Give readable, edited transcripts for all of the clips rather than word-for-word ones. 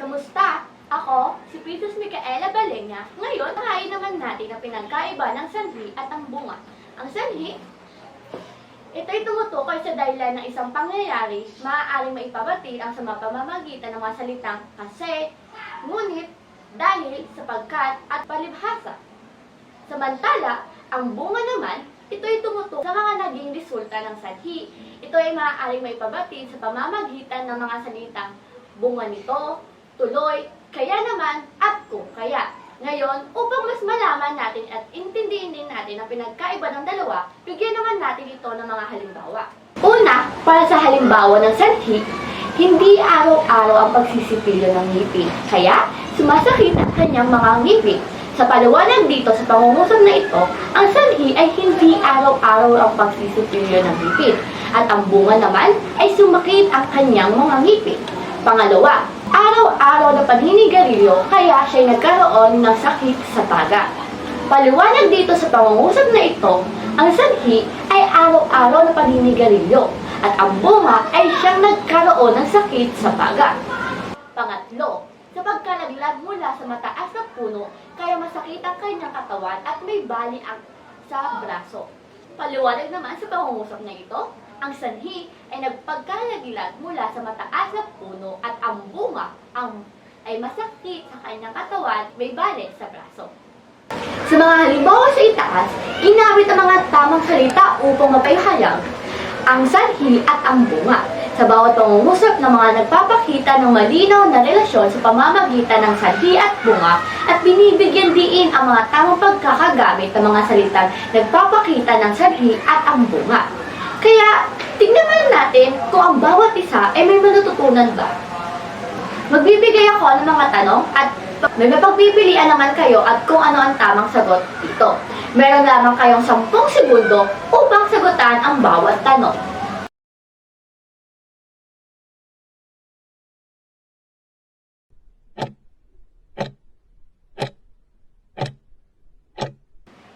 Kamusta? Ako, si Princess Micaela Balenya. Ngayon, hahain naman natin ang pinagkaiba ng sanhi at ang bunga. Ang sanhi, ito'y tumutukoy sa dahilan ng isang pangyayari, maaaring maipabati ang sa pamamagitan ng mga salitang kasi, ngunit, dahil, sapagkat, at palibhasa. Samantala, ang bunga naman, ito'y tumutukoy sa mga naging resulta ng sanhi. Ito ay maaaring maipabati sa pamamagitan ng mga salitang bunga nito, tuloy, kaya naman, at kung kaya. Ngayon, upang mas malaman natin at intindihin din natin ang pinagkaiba ng dalawa, bigyan naman natin ito ng mga halimbawa. Una, para sa halimbawa ng sanhi, hindi araw-araw ang pagsisipilyo ng ngipin, kaya sumasakit ang kanyang mga ngipin. Sa paliwanag dito sa pangungusap na ito, ang sanhi ay hindi araw-araw ang pagsisipilyo ng ngipin, at ang bunga naman ay sumakit ang kanyang mga ngipin. Pangalawa, araw-araw na paninigarilyo kaya siya'y nagkaroon ng sakit sa baga. Paliwanag dito sa pangungusap na ito, ang sanhi ay araw-araw na paninigarilyo at ang bunga ay siyang nagkaroon ng sakit sa baga. Pangatlo, sa pagkalaglag mula sa mataas na puno kaya masakit ang kanyang katawan at may bali sa braso. Paliwanag naman sa pangungusap na ito, ang sanhi ay nagpagkalaglag mula sa mataas na puno at ang bunga ay masakit sa kanyang katawan, may bali sa braso. Sa mga halimbawa sa itaas, ginamit ang mga tamang salita upang mapayahayag ang sanhi at ang bunga. Sa bawat pangungusap ng mga nagpapakita ng malinaw na relasyon sa pamamagitan ng sanhi at bunga at binibigyan diin ang mga tamang pagkakagamit ng mga salitang nagpapakita ng sanhi at ang bunga. Kaya, tingnan natin kung ang bawat isa ay may matututunan ba. Magbibigay ako ng mga tanong at may mapagpipilian naman kayo at kung ano ang tamang sagot dito. Meron lamang kayong 10 segundo upang sagutan ang bawat tanong.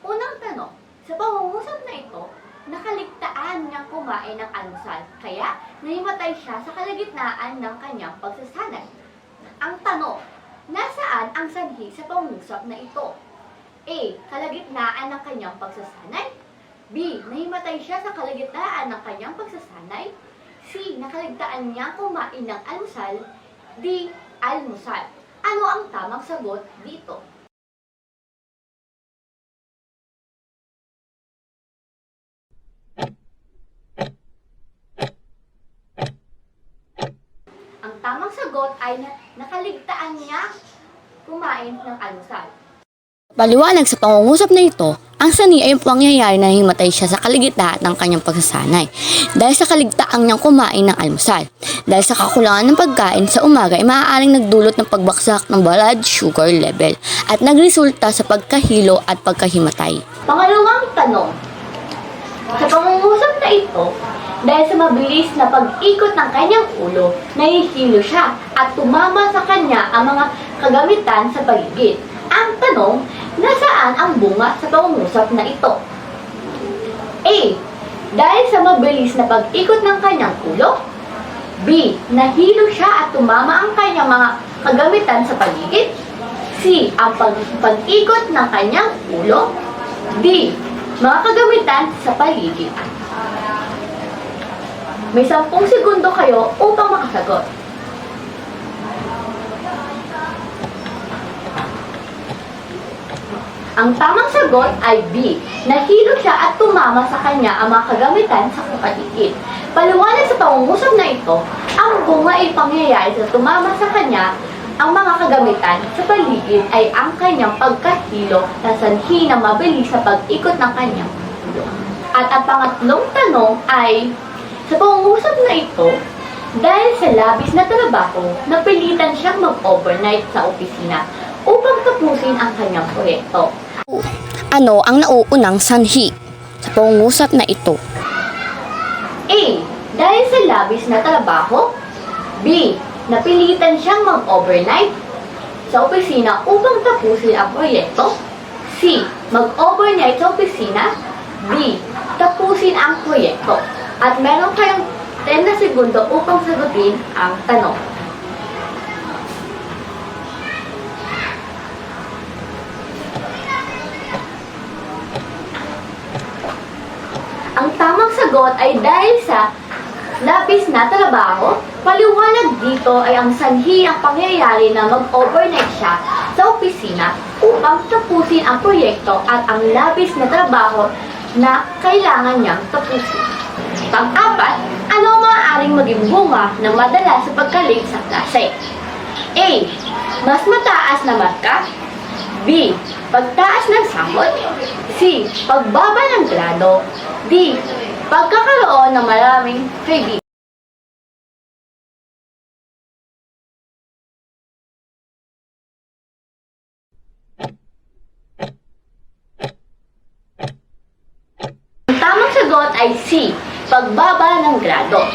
Unang tanong, sa pangungusap na ito, nakaligtaan niyang kumain ng almusal, kaya nahimatay siya sa kalagitnaan ng kanyang pagsasanay. Ang tanong, nasaan ang sanhi sa pangungusap na ito? A. Kalagitnaan ng kanyang pagsasanay. B. Nahimatay siya sa kalagitnaan ng kanyang pagsasanay. C. Nakaligtaan niyang kumain ng almusal. D. Almusal. Ano ang tamang sagot dito? Ang tamang sagot ay nakaligtaan niya kumain ng almusal. Paliwanag sa pangungusap na ito, ang sanhi ay pangyayari na himatay siya sa kalagitnaan ng kanyang pagsasanay dahil sa kaligtaan niyang kumain ng almusal. Dahil sa kakulangan ng pagkain sa umaga ay maaaring nagdulot ng pagbaksak ng blood sugar level at nagresulta sa pagkahilo at pagkahimatay. Pangalawang tanong, sa pangungusap na ito, dahil sa mabilis na pag-ikot ng kanyang ulo, nahihilo siya at tumama sa kanya ang mga kagamitan sa paligid. Ang tanong, nasaan ang bunga sa pangungusap na ito? A. Dahil sa mabilis na pag-ikot ng kanyang ulo. B. Nahilo siya at tumama ang kanyang mga kagamitan sa paligid. C. Ang pag-ikot ng kanyang ulo. D. Mga kagamitan sa paligid. May 10 segundo kayo upang makasagot. Ang tamang sagot ay B. Nahilo siya at tumama sa kanya ang mga kagamitan sa paligid. Paliwanag sa pangungusap na ito, ang bunga ay pangyayari sa tumama sa kanya ang mga kagamitan sa paligid ay ang kanyang pagkahilo na sanhi na mabilis sa pag-ikot ng kanyang ulo. At ang pangatlong tanong ay, sa pangungusap na ito, dahil sa labis na trabaho, napilitan siyang mag-overnight sa opisina upang tapusin ang kanyang proyekto. Ano ang nauunang sanhi sa pangungusap na ito? A. Dahil sa labis na trabaho. B. Napilitan siyang mag-overnight sa opisina upang tapusin ang proyekto. C. Mag-overnight sa opisina. D. Tapusin ang proyekto. At meron kayong 10 na segundo upang sagutin ang tanong. sagot ay dahil sa labis na trabaho. Paliwanag dito ay ang sanhi ang pangyayari na mag-overnight siya sa opisina upang tapusin ang proyekto at ang labis na trabaho na kailangan niyang tapusin. Pang-apat, ano ang maaaring maging bunga ng madalas sa pagka-late sa klase? A. Mas mataas na marka. B. Pagtaas ng sahod. C. Pagbaba ng grado. D. Pagkakaroon ng maraming kaibigan. Ang tamang sagot ay C. Pagbaba ng grado.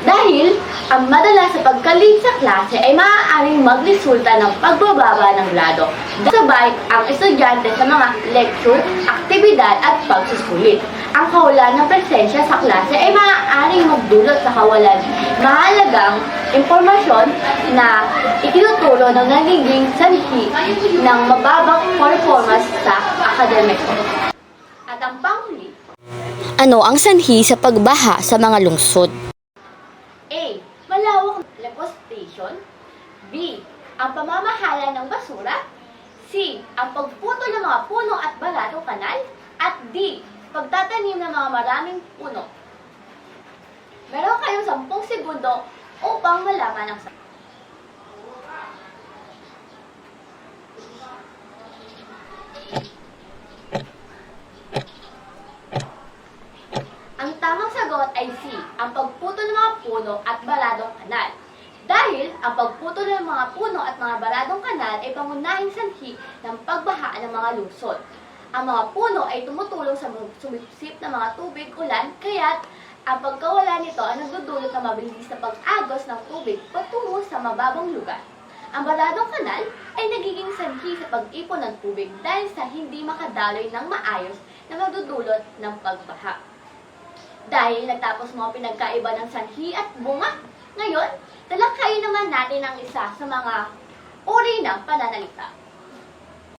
Dahil ang madalas sa pagkalit sa klase ay maaaring magresulta ng pagbababa ng grado. Sabay ang estudyante sa mga lecture, aktibidad at pagsusulit. Ang kawalan ng presensya sa klase ay maaaring magdulot sa kawalan mahalagang impormasyon na itinuturo ng nagiging sanhi ng mababang performance sa akademiko. At ang panghuli, Ano ang sanhi sa pagbaha sa mga lungsod? A. Malawak na deforestation. B. Ang pamamahala ng basura. C. Ang pagputol ng mga puno at baratong kanal. At D. Pagtatanim ng mga maraming puno. Meron kayong 10 segundo upang malaman ang sagot. Ang tamang sagot ay C, ang pagputol ng mga puno at baladong kanal. Dahil ang pagputol ng mga puno at mga baladong kanal ay pangunahing sanhi ng pagbaha ng mga lungsod. Ang mga puno ay tumutulong sa sumipsip ng mga tubig ulan, kaya't ang pagkawala nito ay nagdudulot ng mabilis na pag-agos ng tubig patungo sa mababang lugar. Ang baladong kanal ay nagiging sanhi sa pag-ipon ng tubig dahil sa hindi makadaloy ng maayos na magdudulot ng pagbaha. Dahil nagtapos mo ang pinagkaiba ng sanhi at bunga, ngayon, talakayin naman natin ang isa sa mga uri ng pananalita.